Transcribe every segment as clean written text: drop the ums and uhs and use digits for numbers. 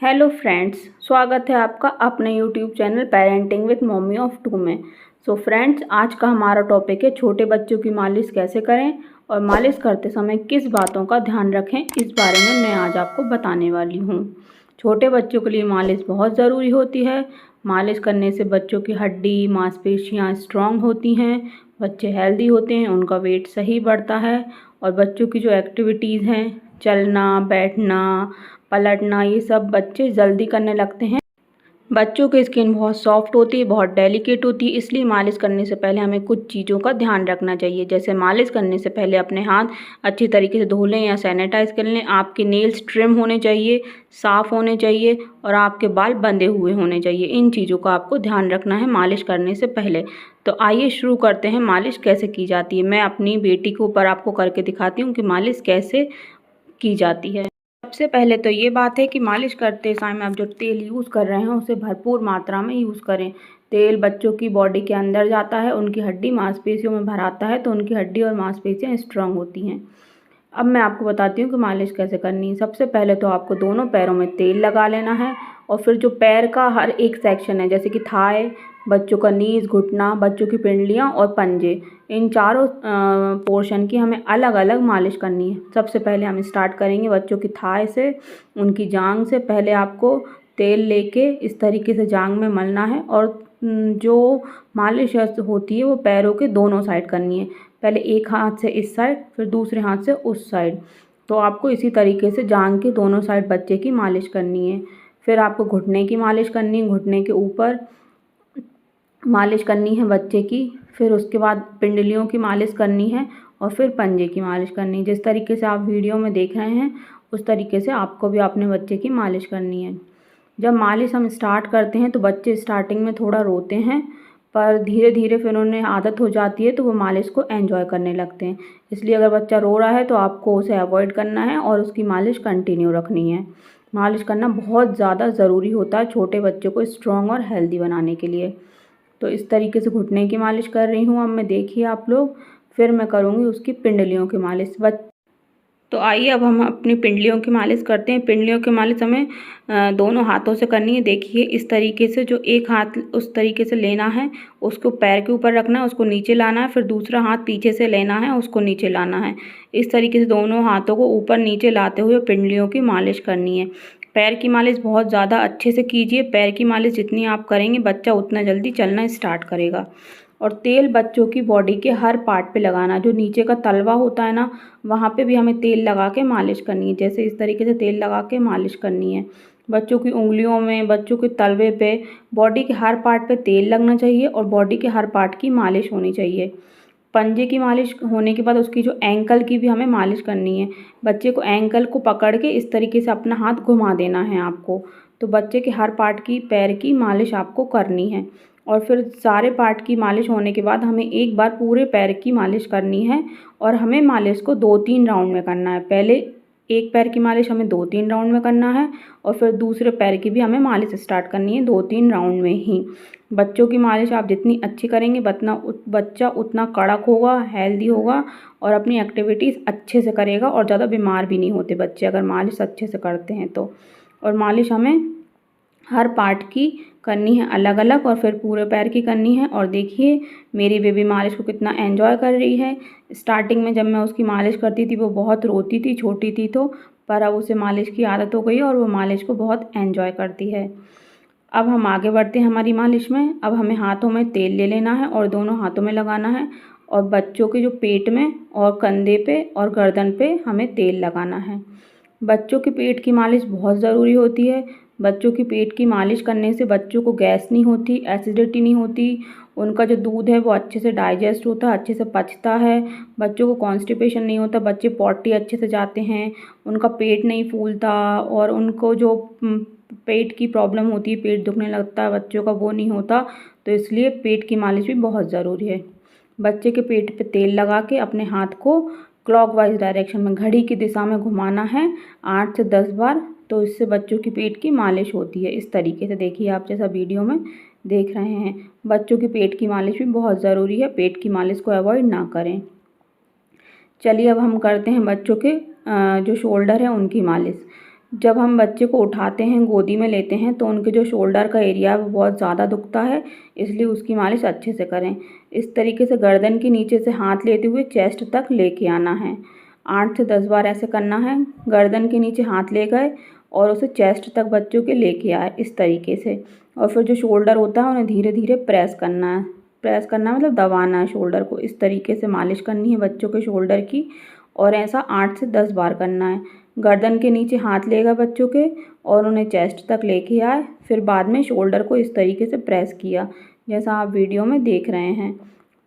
Hello friends, स्वागत है आपका अपने YouTube channel parenting with mummy of two में। सो फ्रेंड्स, आज का हमारा टॉपिक है छोटे बच्चों की मालिश कैसे करें और मालिश करते समय किस बातों का ध्यान रखें, इस बारे में मैं आज आपको बताने वाली हूँ। छोटे बच्चों के लिए मालिश बहुत ज़रूरी होती है। मालिश करने से बच्चों की हड्डी मांसपेशियाँ स्ट्रॉन्ग होती हैं, बच्चे हेल्दी होते हैं, उनका वेट सही बढ़ता है और बच्चों की जो एक्टिविटीज़ हैं, चलना, बैठना, पलटना, ये सब बच्चे जल्दी करने लगते हैं। बच्चों की स्किन बहुत सॉफ्ट होती है, बहुत डेलिकेट होती है, इसलिए मालिश करने से पहले हमें कुछ चीज़ों का ध्यान रखना चाहिए। जैसे मालिश करने से पहले अपने हाथ अच्छी तरीके से धो लें या सैनिटाइज कर लें। आपके नेल्स ट्रिम होने चाहिए, साफ़ होने चाहिए और आपके बाल बंधे हुए होने चाहिए। इन चीज़ों का आपको ध्यान रखना है मालिश करने से पहले। तो आइए शुरू करते हैं मालिश कैसे की जाती है। मैं अपनी बेटी के ऊपर आपको करके दिखाती हूँ कि मालिश कैसे की जाती है। सबसे पहले तो ये बात है कि मालिश करते समय आप जो तेल यूज़ कर रहे हैं उसे भरपूर मात्रा में यूज़ करें। तेल बच्चों की बॉडी के अंदर जाता है, उनकी हड्डी मांसपेशियों में भर आता है, तो उनकी हड्डी और मांसपेशियाँ स्ट्रांग होती हैं। अब मैं आपको बताती हूँ कि मालिश कैसे करनी है। सबसे पहले तो आपको दोनों पैरों में तेल लगा लेना है और फिर जो पैर का हर एक सेक्शन है, जैसे कि थाई, बच्चों का नीज, घुटना, बच्चों की पिंडलियाँ और पंजे, इन चारों पोर्शन की हमें अलग अलग मालिश करनी है। सबसे पहले हम स्टार्ट करेंगे बच्चों की थाई से, उनकी जांघ से। पहले आपको तेल लेके इस तरीके से जांघ में मलना है और जो मालिश होती है वो पैरों के दोनों साइड करनी है। पहले एक हाथ से इस साइड, फिर दूसरे हाथ से उस साइड। तो आपको इसी तरीके से जांघ के दोनों साइड बच्चे की मालिश करनी है। फिर आपको घुटने की मालिश करनी है, घुटने के ऊपर मालिश करनी है बच्चे की। फिर उसके बाद पिंडलियों की मालिश करनी है और फिर पंजे की मालिश करनी है। जिस तरीके से आप वीडियो में देख रहे हैं उस तरीके से आपको भी अपने बच्चे की मालिश करनी है। जब मालिश हम स्टार्ट करते हैं तो बच्चे स्टार्टिंग में थोड़ा रोते हैं, पर धीरे धीरे फिर उन्हें आदत हो जाती है तो वो मालिश को एंजॉय करने लगते हैं। इसलिए अगर बच्चा रो रहा है तो आपको उसे अवॉइड करना है और उसकी मालिश कंटिन्यू रखनी है। मालिश करना बहुत ज़्यादा ज़रूरी होता है छोटे बच्चों को स्ट्रॉन्ग और हेल्दी बनाने के लिए। तो इस तरीके से घुटने की मालिश कर रही हूँ अब मैं, देखिए आप लोग। फिर मैं करूँगी उसकी पिंडलियों की मालिश। तो आइए अब हम अपनी पिंडलियों की मालिश करते हैं। पिंडलियों की मालिश हमें दोनों हाथों से करनी है। देखिए इस तरीके से, जो एक हाथ उस तरीके से लेना है, उसको पैर के ऊपर रखना है, उसको नीचे लाना है, फिर दूसरा हाथ पीछे से लेना है, उसको नीचे लाना है। इस तरीके से दोनों हाथों को ऊपर नीचे लाते हुए पिंडलियों की मालिश करनी है। पैर की मालिश बहुत ज़्यादा अच्छे से कीजिए। पैर की मालिश जितनी आप करेंगे बच्चा उतना जल्दी चलना स्टार्ट करेगा। और तेल बच्चों की बॉडी के हर पार्ट पे लगाना, जो नीचे का तलवा होता है ना, वहाँ पे भी हमें तेल लगा के मालिश करनी है। जैसे इस तरीके से तेल लगा के मालिश करनी है। बच्चों की उंगलियों में, बच्चों के तलवे पे, बॉडी के हर पार्ट पे तेल लगना चाहिए और बॉडी के हर पार्ट की मालिश होनी चाहिए। पंजे की मालिश होने के बाद उसकी जो एंकल की भी हमें मालिश करनी है। बच्चे को एंकल को पकड़ के इस तरीके से अपना हाथ घुमा देना है आपको। तो बच्चे के हर पार्ट की, पैर की मालिश आपको करनी है। और फिर सारे पार्ट की मालिश होने के बाद हमें एक बार पूरे पैर की मालिश करनी है और हमें मालिश को 2-3 राउंड में करना है। पहले एक पैर की मालिश हमें 2-3 राउंड में करना है और फिर दूसरे पैर की भी हमें मालिश स्टार्ट करनी है 2-3 राउंड में ही। बच्चों की मालिश आप जितनी अच्छी करेंगे बच्चा उतना कड़क होगा, हेल्दी होगा और अपनी एक्टिविटीज़ अच्छे से करेगा और ज़्यादा बीमार भी नहीं होते बच्चे अगर मालिश अच्छे से करते हैं तो। और मालिश हमें हर पार्ट की करनी है अलग अलग और फिर पूरे पैर की करनी है। और देखिए मेरी बेबी मालिश को कितना एंजॉय कर रही है। स्टार्टिंग में जब मैं उसकी मालिश करती थी वो बहुत रोती थी, छोटी थी तो, पर अब उसे मालिश की आदत हो गई और वो मालिश को बहुत एंजॉय करती है। अब हम आगे बढ़ते हैं हमारी मालिश में। अब हमें हाथों में तेल ले लेना है और दोनों हाथों में लगाना है और बच्चों के जो पेट में और कंधे पे और गर्दन पे हमें तेल लगाना है। बच्चों के पेट की मालिश बहुत ज़रूरी होती है। बच्चों की पेट की मालिश करने से बच्चों को गैस नहीं होती, एसिडिटी नहीं होती, उनका जो दूध है वो अच्छे से डाइजेस्ट होता है, अच्छे से पचता है, बच्चों को कॉन्स्टिपेशन नहीं होता, बच्चे पॉटी अच्छे से जाते हैं, उनका पेट नहीं फूलता और उनको जो पेट की प्रॉब्लम होती है, पेट दुखने लगता है बच्चों का, वो नहीं होता। तो इसलिए पेट की मालिश भी बहुत ज़रूरी है। बच्चे के पेट पे तेल लगा के अपने हाथ को क्लॉकवाइज डायरेक्शन में, घड़ी की दिशा में घुमाना है 8 से 10 बार। तो इससे बच्चों की पेट की मालिश होती है। इस तरीके से देखिए आप जैसा वीडियो में देख रहे हैं। बच्चों की पेट की मालिश भी बहुत ज़रूरी है, पेट की मालिश को अवॉइड ना करें। चलिए अब हम करते हैं बच्चों के जो शोल्डर है उनकी मालिश। जब हम बच्चे को उठाते हैं, गोदी में लेते हैं, तो उनके जो शोल्डर का एरिया है वो बहुत ज़्यादा दुखता है, इसलिए उसकी मालिश अच्छे से करें। इस तरीके से गर्दन के नीचे से हाथ लेते हुए चेस्ट तक लेके आना है। 8 से 10 बार ऐसे करना है। गर्दन के नीचे हाथ ले गए और उसे चेस्ट तक बच्चों के लेके आए इस तरीके से। और फिर जो शोल्डर होता है उन्हें धीरे धीरे प्रेस करना है। प्रेस करना मतलब दबाना है शोल्डर को। इस तरीके से मालिश करनी है बच्चों के शोल्डर की, और ऐसा 8 से 10 बार करना है। गर्दन के नीचे हाथ लेगा बच्चों के और उन्हें चेस्ट तक लेके आए। फिर बाद में शोल्डर को इस तरीके से प्रेस किया, जैसा आप वीडियो में देख रहे हैं।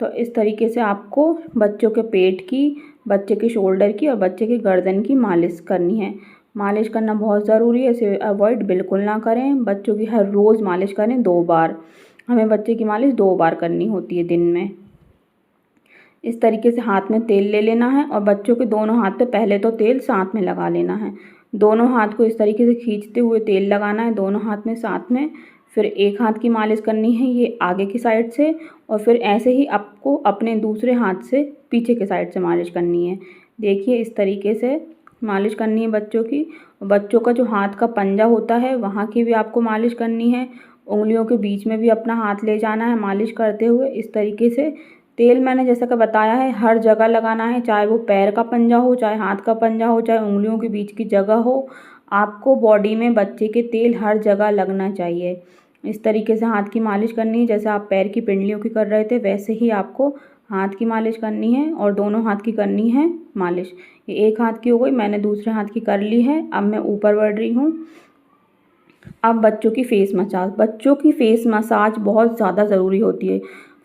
तो इस तरीके से आपको बच्चों के पेट की, बच्चे के शोल्डर की और बच्चे के गर्दन की मालिश करनी है। मालिश करना बहुत ज़रूरी है, इसे अवॉइड बिल्कुल ना करें। बच्चों की हर रोज़ मालिश करें 2 बार। हमें बच्चे की मालिश 2 बार करनी होती है दिन में। इस तरीके से हाथ में तेल ले लेना है और बच्चों के दोनों हाथ पे पहले तो तेल साथ में लगा लेना है। दोनों हाथ को इस तरीके से खींचते हुए तेल लगाना है, दोनों हाथ में साथ में। फिर एक हाथ की मालिश करनी है ये आगे की साइड से, और फिर ऐसे ही आपको अपने दूसरे हाथ से पीछे के साइड से मालिश करनी है। देखिए इस तरीके से मालिश करनी है बच्चों की। बच्चों का जो हाथ का पंजा होता है वहाँ की भी आपको मालिश करनी है। उंगलियों के बीच में भी अपना हाथ ले जाना है मालिश करते हुए। इस तरीके से तेल मैंने जैसा कि बताया है हर जगह लगाना है, चाहे वो पैर का पंजा हो, चाहे हाथ का पंजा हो, चाहे उंगलियों के बीच की जगह हो। आपको बॉडी में बच्चे के तेल हर जगह लगना चाहिए। इस तरीके से हाथ की मालिश करनी है, जैसे आप पैर की पिंडलियों की कर रहे थे वैसे ही आपको हाथ की मालिश करनी है, और दोनों हाथ की करनी है मालिश। ये एक हाथ की हो गई, मैंने दूसरे हाथ की कर ली है। अब मैं ऊपर बढ़ रही हूँ। अब बच्चों की फेस मसाज। बच्चों की फेस मसाज बहुत ज़्यादा ज़रूरी होती है।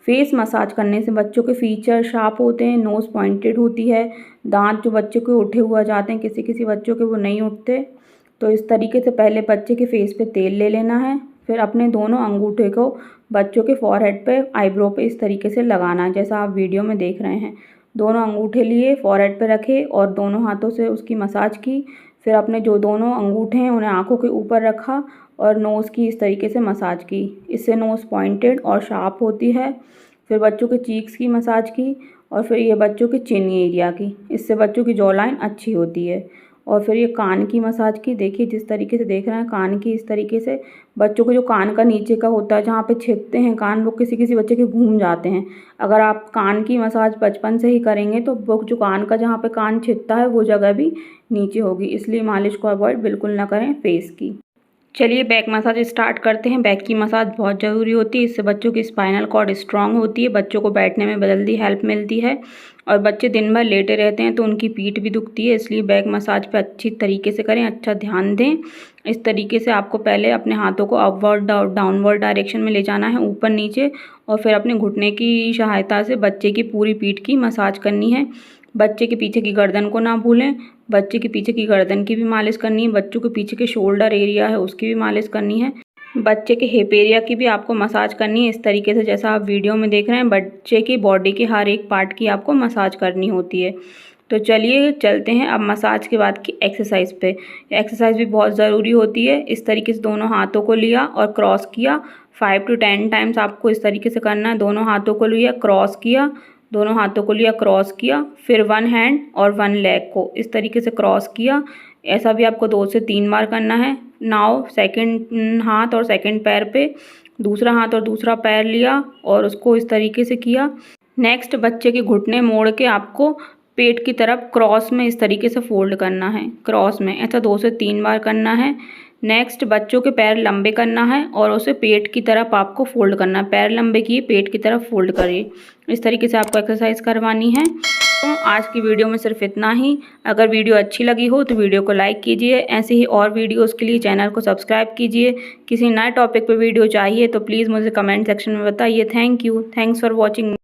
फेस मसाज करने से बच्चों के फीचर शार्प होते हैं, नोज़ पॉइंटेड होती है, दांत जो बच्चों के उठे हुए आ जाते हैं, किसी किसी बच्चों के वो नहीं उठते। तो इस तरीके से पहले बच्चे के फेस पे तेल ले लेना है, फिर अपने दोनों अंगूठे को बच्चों के फॉरहेड पे, आईब्रो पे इस तरीके से लगाना है, जैसा आप वीडियो में देख रहे हैं। दोनों अंगूठे लिए फॉरहेड पे रखे और दोनों हाथों से उसकी मसाज की। फिर अपने जो दोनों अंगूठे हैं उन्हें आँखों के ऊपर रखा और नोज़ की इस तरीके से मसाज की। इससे नोज़ पॉइंटेड और शार्प होती है। फिर बच्चों के चीक्स की मसाज की, और फिर ये बच्चों के चिन एरिया की। इससे बच्चों की जॉ लाइन अच्छी होती है। और फिर ये कान की मसाज की। देखिए जिस तरीके से देख रहे हैं कान की, इस तरीके से बच्चों को जो कान का नीचे का होता है जहाँ पे छिपते हैं कान, वो किसी किसी बच्चे के घूम जाते हैं। अगर आप कान की मसाज बचपन से ही करेंगे तो वो जो कान का जहाँ पे कान छिपता है वो जगह भी नीचे होगी, इसलिए मालिश को अवॉइड बिल्कुल ना करें फेस की। चलिए बैक मसाज स्टार्ट करते हैं। बैक की मसाज बहुत ज़रूरी होती है, इससे बच्चों की स्पाइनल कॉर्ड स्ट्रांग होती है, बच्चों को बैठने में जल्दी हेल्प मिलती है। और बच्चे दिन भर लेटे रहते हैं तो उनकी पीठ भी दुखती है, इसलिए बैक मसाज पे अच्छी तरीके से करें, अच्छा ध्यान दें। इस तरीके से आपको पहले अपने हाथों को अपवर्ड डाउनवर्ड डायरेक्शन में ले जाना है, ऊपर नीचे, और फिर अपने घुटने की सहायता से बच्चे की पूरी पीठ की मसाज करनी है। बच्चे के पीछे की गर्दन को ना भूलें, बच्चे के पीछे की गर्दन की भी मालिश करनी है। बच्चों के पीछे के शोल्डर एरिया है उसकी भी मालिश करनी है। बच्चे के हिप एरिया की भी आपको मसाज करनी है, इस तरीके से जैसा आप वीडियो में देख रहे हैं। बच्चे की बॉडी के हर एक पार्ट की आपको मसाज करनी होती है। तो चलिए चलते हैं अब मसाज के बाद की एक्सरसाइज पे। एक्सरसाइज भी बहुत ज़रूरी होती है। इस तरीके से दोनों हाथों को लिया और क्रॉस किया, 5 to 10 टाइम्स आपको इस तरीके से करना है। दोनों हाथों को लिया, क्रॉस किया, दोनों हाथों को लिया, क्रॉस किया, फिर 1 हैंड और 1 लेग को इस तरीके से क्रॉस किया। ऐसा भी आपको 2 से 3 बार करना है। नाउ सेकंड हाथ और सेकंड पैर पे दूसरा हाथ और दूसरा पैर लिया और उसको इस तरीके से किया। नेक्स्ट बच्चे के घुटने मोड़ के आपको पेट की तरफ क्रॉस में इस तरीके से फोल्ड करना है, क्रॉस में, ऐसा 2 से 3 बार करना है। नेक्स्ट बच्चों के पैर लंबे करना है और उसे पेट की तरफ आपको फोल्ड करना है। पैर लंबे किए, पेट की तरफ फोल्ड करिए। इस तरीके से आपको एक्सरसाइज करवानी है। तो आज की वीडियो में सिर्फ इतना ही। अगर वीडियो अच्छी लगी हो तो वीडियो को लाइक कीजिए। ऐसे ही और वीडियोस के लिए चैनल को सब्सक्राइब कीजिए। किसी नए टॉपिक पर वीडियो चाहिए तो प्लीज़ मुझे कमेंट सेक्शन में बताइए। Thank you, thanks for watching.